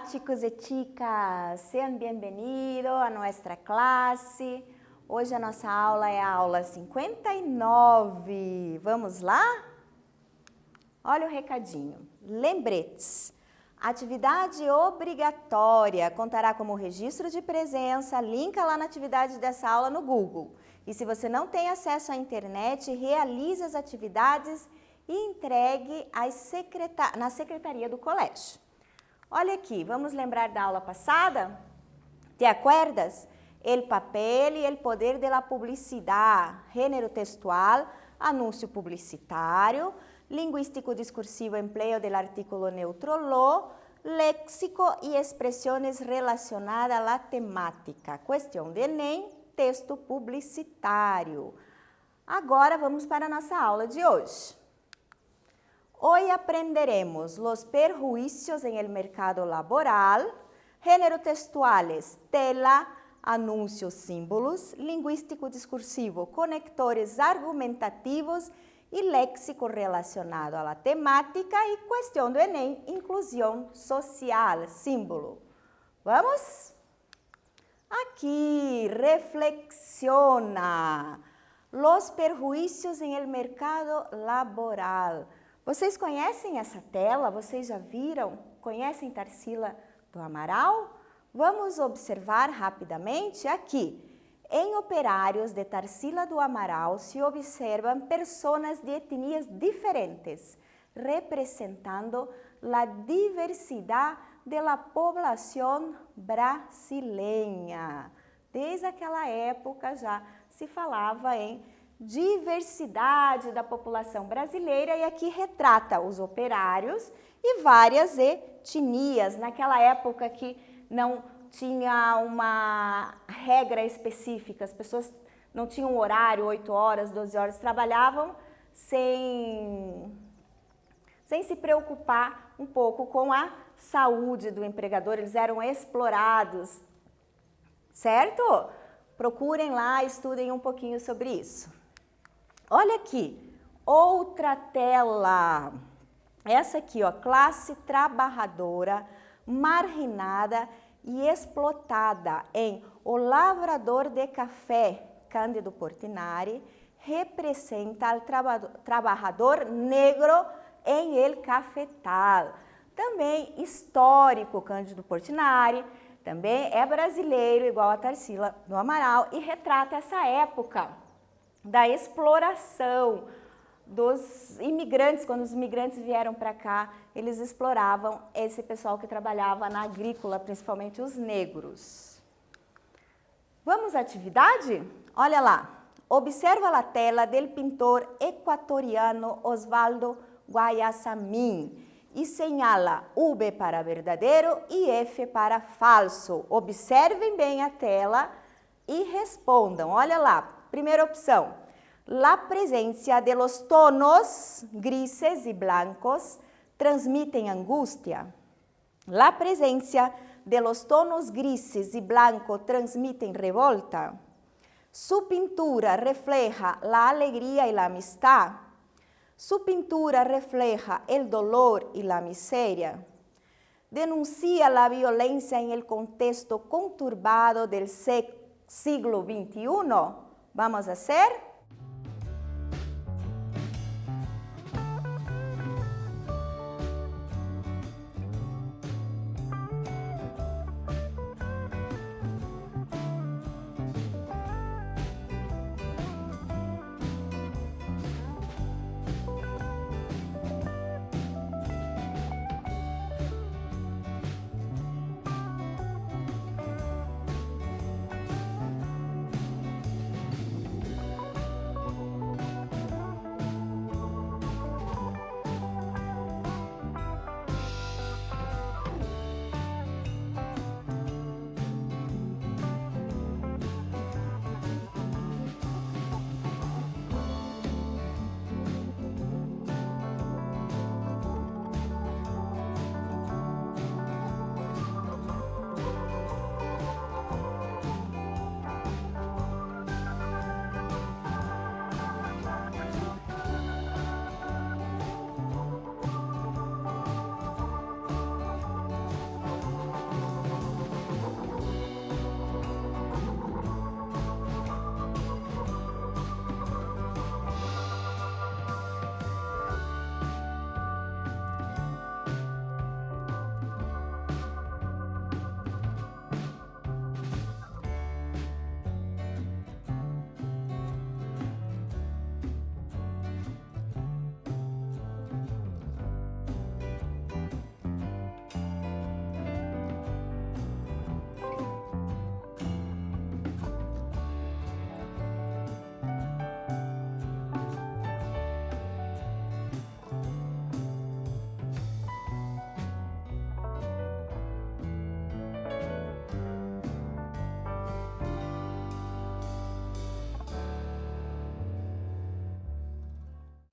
chicos e chicas, sejam bem-vindos a nossa classe. Hoje a nossa aula é a aula 59. Vamos lá? Olha o recadinho. Lembretes. Atividade obrigatória contará como registro de presença, linka lá na atividade dessa aula no Google. E se você não tem acesso à internet, realize as atividades e entregue na secretaria do colégio. Olha aqui, vamos lembrar da aula passada? ¿Te acuerdas? El papel y el poder de la publicidad, género textual, anúncio publicitário, lingüístico discursivo, empleo del artículo neutro lo, léxico y expresiones relacionadas a la temática, questão de Enem, texto publicitário. Agora vamos para a nossa aula de hoje. Hoy aprenderemos los perjuicios en el mercado laboral, género textuales, tela, anúncios, símbolos, lingüístico discursivo, conectores argumentativos e léxico relacionado à temática e questão do Enem, inclusão social, símbolo. Vamos? Aqui, reflexiona. Los perjuicios en el mercado laboral. Vocês conhecem essa tela? Vocês já viram? Conhecem Tarsila do Amaral? Vamos observar rapidamente aqui. Em operários de Tarsila do Amaral se observam pessoas de etnias diferentes, representando a diversidade da população brasileira. Desde aquela época já se falava em diversidade da população brasileira e aqui retrata os operários e várias etnias. Naquela época que não tinha uma regra específica, as pessoas não tinham horário, 8 horas, 12 horas, trabalhavam sem se preocupar um pouco com a saúde do empregador, eles eram explorados, certo? Procurem lá, estudem um pouquinho sobre isso. Olha aqui, outra tela, essa aqui, ó, classe trabalhadora, marginada e explotada em O Lavrador de Café, Cândido Portinari, representa o trabalhador negro em El Cafetal. Também histórico, Cândido Portinari, também é brasileiro, igual a Tarsila do Amaral, e retrata essa época da exploração dos imigrantes. Quando os imigrantes vieram para cá, eles exploravam esse pessoal que trabalhava na agrícola, principalmente os negros. Vamos à atividade? Olha lá. Observa a tela do pintor equatoriano Osvaldo Guayasamín e señala V para verdadeiro e F para falso. Observem bem a tela e respondam. Olha lá. Primeira opção, la presencia de los tonos grises y blancos transmiten angustia. La presencia de los tonos grises y blancos transmiten revolta. Su pintura refleja la alegría y la amistad. Su pintura refleja el dolor y la miseria. Denuncia la violencia en el contexto conturbado del siglo XXI. Vamos a hacer?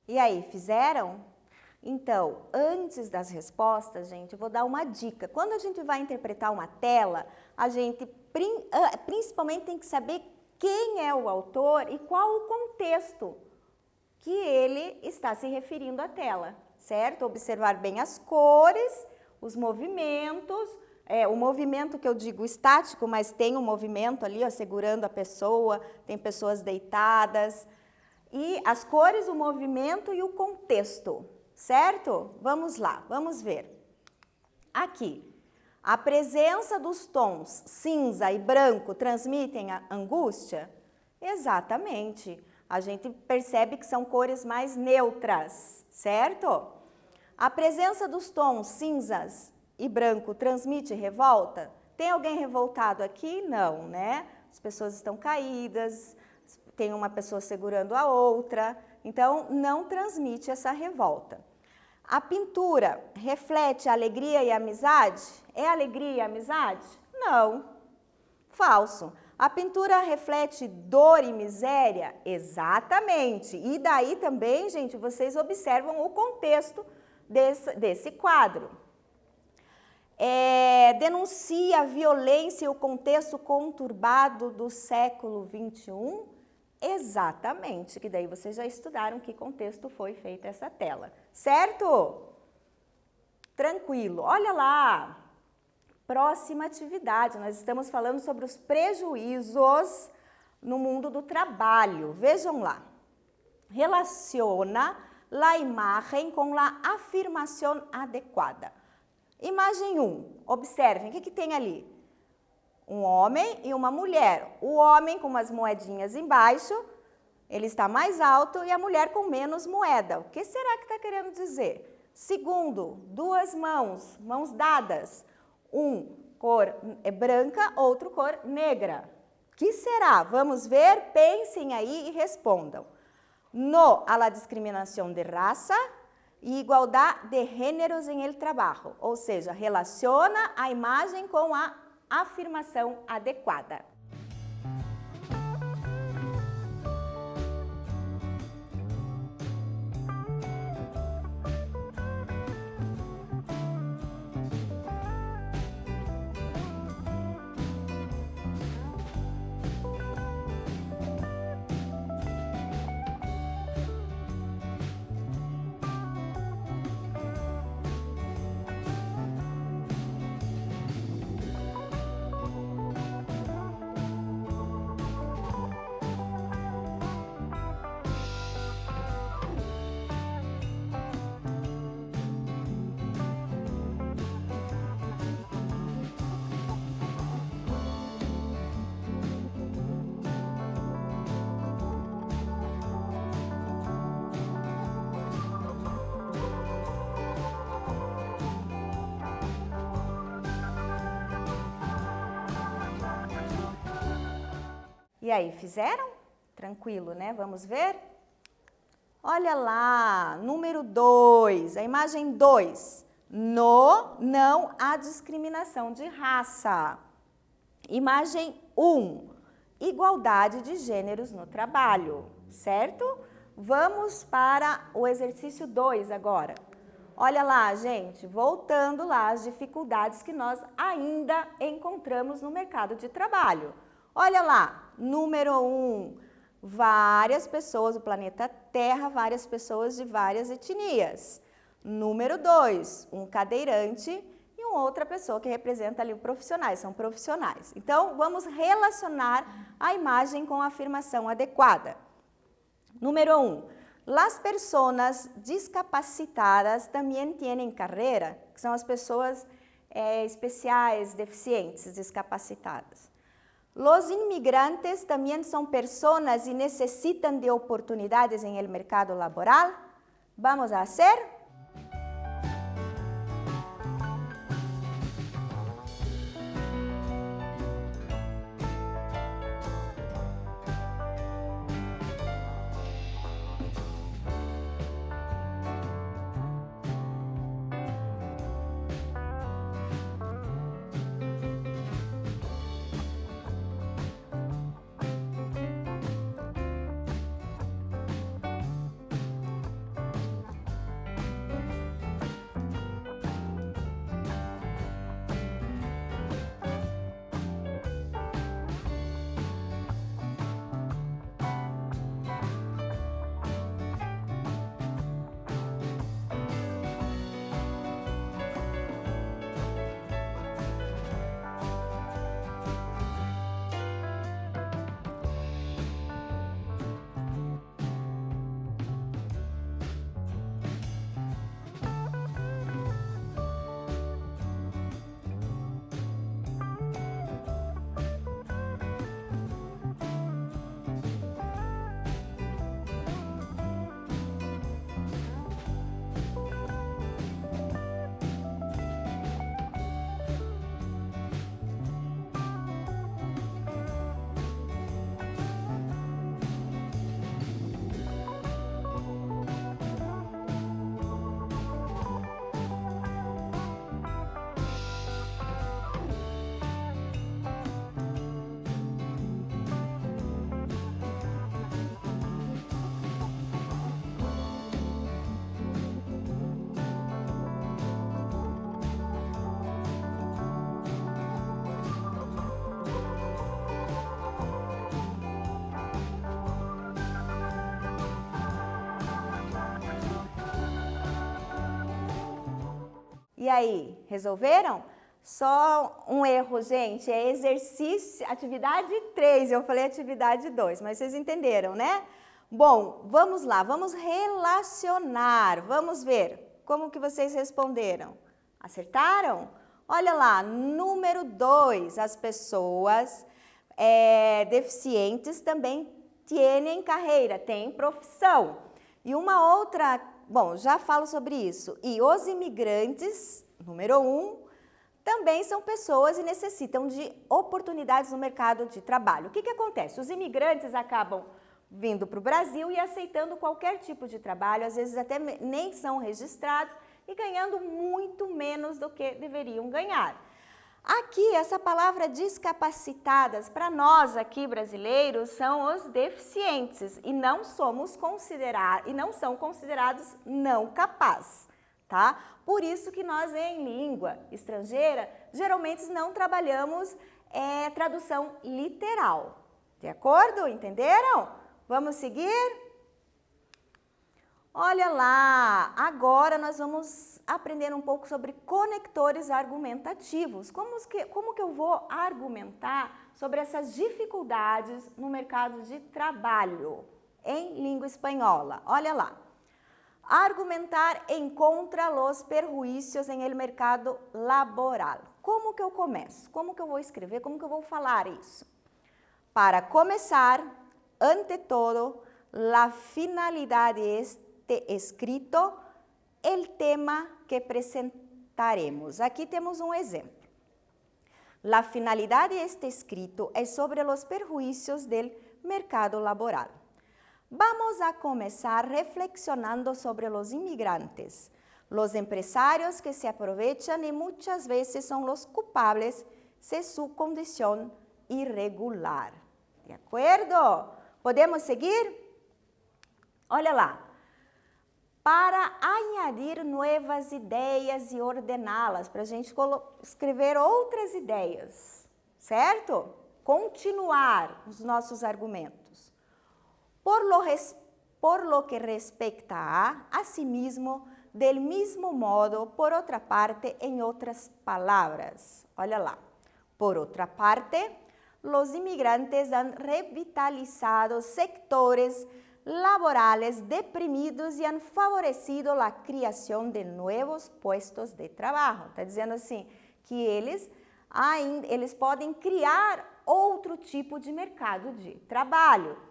E aí, fizeram? Então, antes das respostas, gente, eu vou dar uma dica. Quando a gente vai interpretar uma tela, a gente principalmente tem que saber quem é o autor e qual o contexto que ele está se referindo à tela, certo? Observar bem as cores, os movimentos, o movimento que eu digo estático, mas tem um movimento ali, ó, segurando a pessoa, tem pessoas deitadas, e as cores, o movimento e o contexto, certo? Vamos lá, vamos ver. Aqui, a presença dos tons cinza e branco transmitem a angústia? Exatamente. A gente percebe que são cores mais neutras, certo? A presença dos tons cinzas e branco transmite revolta? Tem alguém revoltado aqui? Não, né? As pessoas estão caídas, tem uma pessoa segurando a outra, então não transmite essa revolta. A pintura reflete alegria e amizade? É alegria e amizade? Não. Falso. A pintura reflete dor e miséria? Exatamente. E daí também, gente, vocês observam o contexto desse quadro. Denuncia a violência e o contexto conturbado do século XXI? Exatamente, que daí vocês já estudaram que contexto foi feita essa tela, certo? Tranquilo, olha lá, próxima atividade, nós estamos falando sobre os prejuízos no mundo do trabalho, vejam lá. Relaciona la imagen com la afirmación adequada. Imagem 1, observem, o que tem ali? Um homem e uma mulher. O homem com umas moedinhas embaixo, ele está mais alto, e a mulher com menos moeda. O que será que está querendo dizer? Segundo, duas mãos, mãos dadas. Um cor branca, outro cor negra. O que será? Vamos ver, pensem aí e respondam. No a la discriminación de raza e igualdade de géneros em el trabajo. Ou seja, relaciona a imagem com a afirmação adequada. E aí, fizeram? Tranquilo, né? Vamos ver? Olha lá, número 2, a imagem 2. Não há discriminação de raça. Imagem 1, igualdade de gêneros no trabalho, certo? Vamos para o exercício 2 agora. Olha lá, gente, voltando lá as dificuldades que nós ainda encontramos no mercado de trabalho. Olha lá, número 1, várias pessoas do planeta Terra, várias pessoas de várias etnias. Número 2, um cadeirante e uma outra pessoa que representa ali os profissionais, são profissionais. Então, vamos relacionar a imagem com a afirmação adequada. Número 1, las personas discapacitadas também têm carreira, que são as pessoas especiais, deficientes, discapacitadas. Los inmigrantes también son personas y necesitan de oportunidades en el mercado laboral. ¿Vamos a hacer? E aí, resolveram? Só um erro, gente, é exercício, atividade 3, eu falei atividade 2, mas vocês entenderam, né? Bom, vamos lá, vamos relacionar, vamos ver como que vocês responderam. Acertaram? Olha lá, número 2, as pessoas deficientes também têm carreira, têm profissão. E uma outra, bom, já falo sobre isso. E os imigrantes, número 1, também são pessoas e necessitam de oportunidades no mercado de trabalho. O que acontece? Os imigrantes acabam vindo para o Brasil e aceitando qualquer tipo de trabalho, às vezes até nem são registrados e ganhando muito menos do que deveriam ganhar. Aqui, essa palavra discapacitadas, para nós aqui brasileiros, são os deficientes e não são considerados não capazes. Tá? Por isso que nós, em língua estrangeira, geralmente não trabalhamos tradução literal. De acordo? Entenderam? Vamos seguir? Olha lá, agora nós vamos aprender um pouco sobre conectores argumentativos. Como que eu vou argumentar sobre essas dificuldades no mercado de trabalho em língua espanhola? Olha lá. Argumentar en contra los perjuicios en el mercado laboral. Como que eu começo? Como que eu vou escrever? Como que eu vou falar isso? Para começar, ante todo, la finalidad de este escrito, el tema que presentaremos. Aqui temos um exemplo. La finalidad de este escrito es sobre los perjuicios del mercado laboral. Vamos a comenzar reflexionando sobre los inmigrantes, los empresarios que se aprovechan y muchas veces son los culpables de su condición irregular. ¿De acuerdo? ¿Podemos seguir? Olha lá. Para añadir nuevas ideias e ordená-las, para a gente escrever outras ideias, certo? Continuar os nossos argumentos. Por lo que respecta a sí mismo, del mismo modo, por otra parte, en otras palabras. Olha lá. Por otra parte, los inmigrantes han revitalizado sectores laborales deprimidos y han favorecido la creación de nuevos puestos de trabajo. Está dizendo assim, que eles podem criar outro tipo de mercado de trabalho.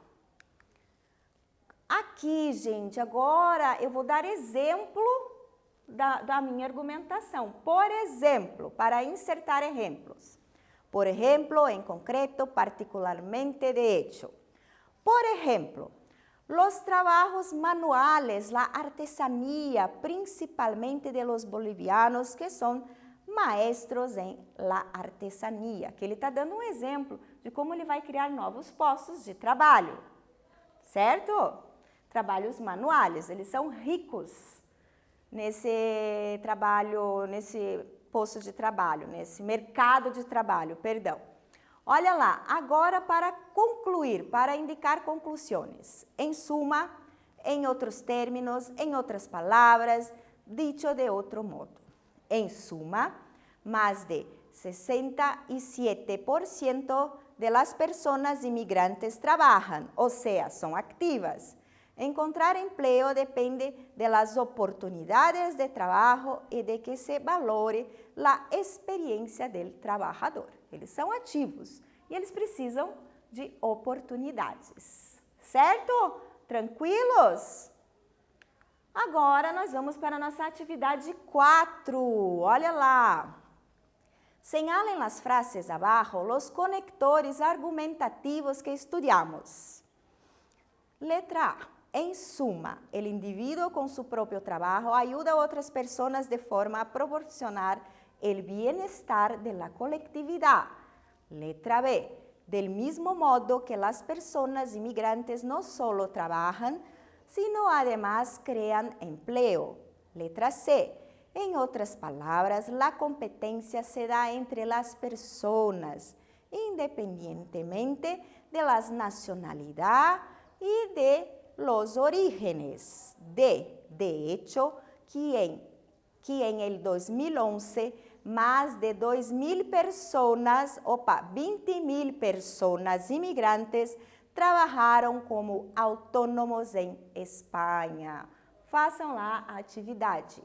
Aqui, gente, agora eu vou dar exemplo da minha argumentação. Por exemplo, para insertar exemplos. Por ejemplo, en concreto, particularmente, de hecho. Por ejemplo, los trabajos manuales, la artesanía, principalmente de los bolivianos que son maestros en la artesanía. Que ele está dando um exemplo de como ele vai criar novos postos de trabalho. Certo? Trabalhos manuais, eles são ricos nesse trabalho, nesse posto de trabalho, nesse mercado de trabalho, perdão. Olha lá, agora para concluir, para indicar conclusões. Em suma, em outros términos, em outras palavras, dicho de outro modo. Em suma, mais de 67% de las personas inmigrantes trabajan, o sea, son activas. Encontrar empleo depende de las oportunidades de trabajo y de que se valore la experiencia del trabajador. Eles são ativos e eles precisam de oportunidades. Certo? Tranquilos? Agora nós vamos para a nossa atividade 4. Olha lá. Señalen las frases abajo los conectores argumentativos que estudiamos. Letra A. En suma, el individuo con su propio trabajo ayuda a otras personas de forma a proporcionar el bienestar de la colectividad. Letra B. Del mismo modo que las personas inmigrantes no solo trabajan, sino además crean empleo. Letra C. En otras palabras, la competencia se da entre las personas, independientemente de la nacionalidad y de los orígenes. De hecho, quien que en el 2011 más de 20.000 personas inmigrantes trabalharam como autônomos em Espanha. Façam lá a atividade.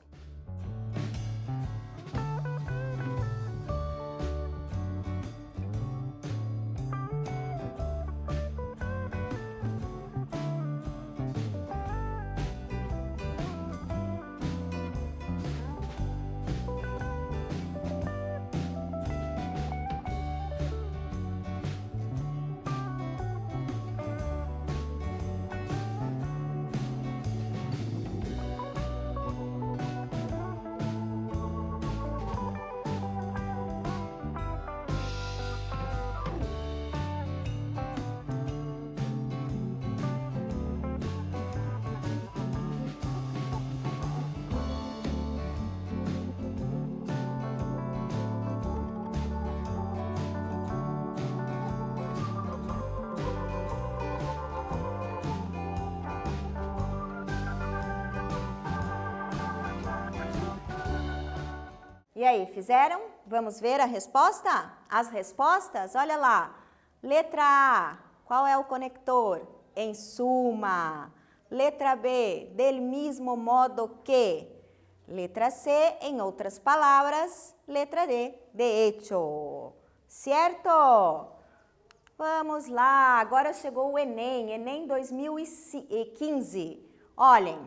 E aí, fizeram? Vamos ver a resposta? As respostas, olha lá. Letra A, qual é o conector? Em suma. Letra B, del mismo modo que. Letra C, em outras palavras. Letra D, de hecho. Certo? Vamos lá, agora chegou o Enem, Enem 2015. Olhem,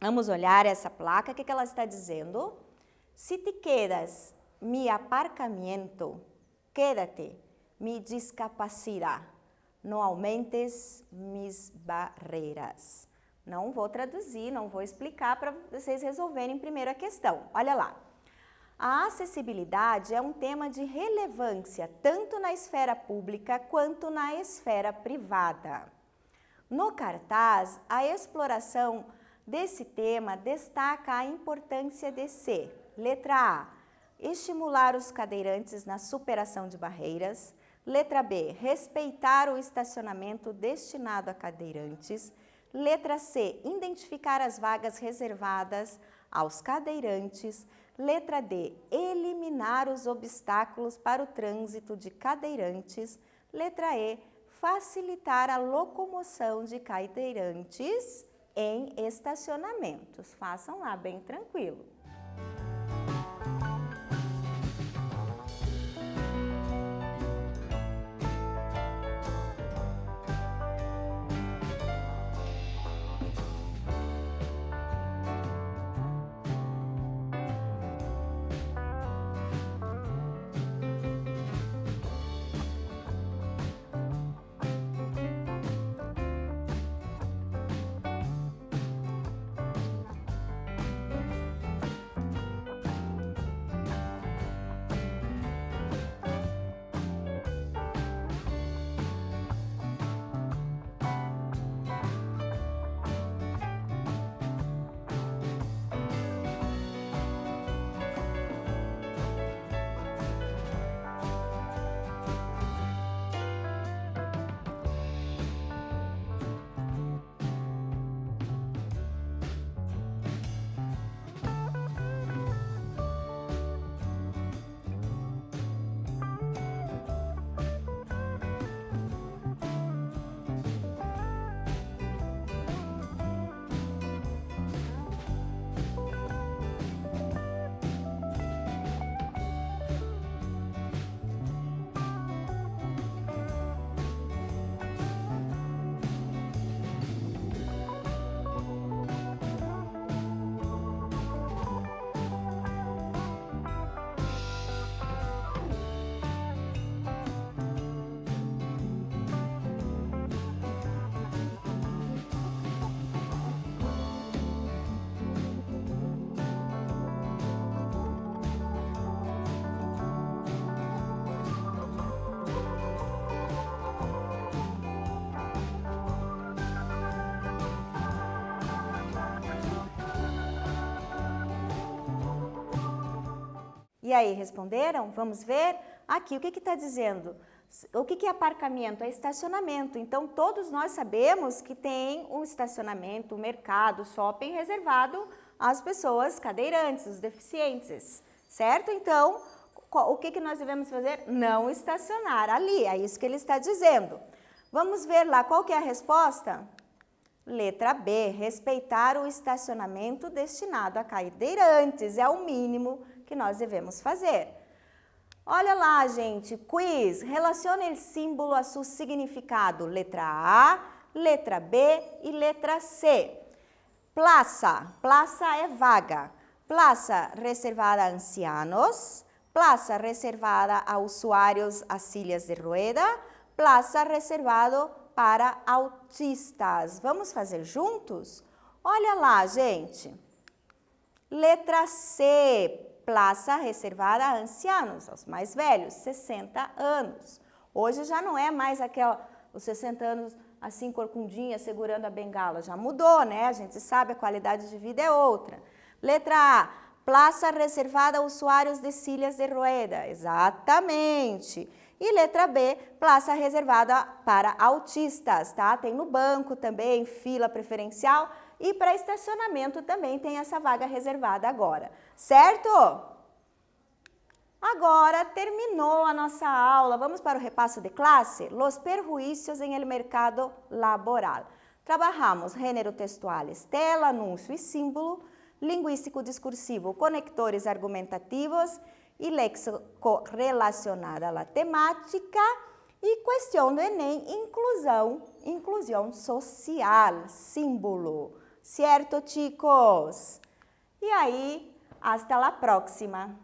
vamos olhar essa placa, o que ela está dizendo? Si te quedas, mi aparcamiento, quédate, mi discapacidad, não aumentes mis barreiras. Não vou traduzir, não vou explicar para vocês resolverem primeiro a questão. Olha lá. A acessibilidade é um tema de relevância tanto na esfera pública quanto na esfera privada. No cartaz, a exploração desse tema destaca a importância de ser: letra A, estimular os cadeirantes na superação de barreiras. Letra B, respeitar o estacionamento destinado a cadeirantes. Letra C, identificar as vagas reservadas aos cadeirantes. Letra D, eliminar os obstáculos para o trânsito de cadeirantes. Letra E, facilitar a locomoção de cadeirantes em estacionamentos. Façam lá bem tranquilo. E aí, responderam? Vamos ver? Aqui, o que está dizendo? O que é aparcamento? É estacionamento. Então, todos nós sabemos que tem um estacionamento, um mercado, shopping reservado as pessoas cadeirantes, os deficientes, certo? Então, o que nós devemos fazer? Não estacionar ali, é isso que ele está dizendo. Vamos ver lá qual que é a resposta? Letra B, respeitar o estacionamento destinado a cadeirantes, é o mínimo que nós devemos fazer. Olha lá, gente, quiz, relacione o símbolo a seu significado, letra A, letra B e letra C. Plaza, plaza é vaga, plaza reservada a ancianos, plaza reservada a usuários a silhas de rueda, plaza reservado para autistas. Vamos fazer juntos? Olha lá, gente. Letra C, plaza reservada a ancianos, aos mais velhos, 60 anos. Hoje já não é mais os 60 anos assim corcundinha, segurando a bengala. Já mudou, né? A gente sabe, a qualidade de vida é outra. Letra A, plaza reservada a usuários de silhas de rueda. Exatamente. E letra B, plaza reservada para autistas, tá? Tem no banco também, fila preferencial. E para estacionamento também tem essa vaga reservada agora, certo? Agora terminou a nossa aula. Vamos para o repasso de classe? Los perjuízos en el mercado laboral. Trabajamos gênero textuales, tela, anúncio e símbolo, linguístico discursivo, conectores argumentativos e léxico relacionado à temática e questão do Enem, inclusão social, símbolo. Certo, chicos? E aí, hasta la próxima.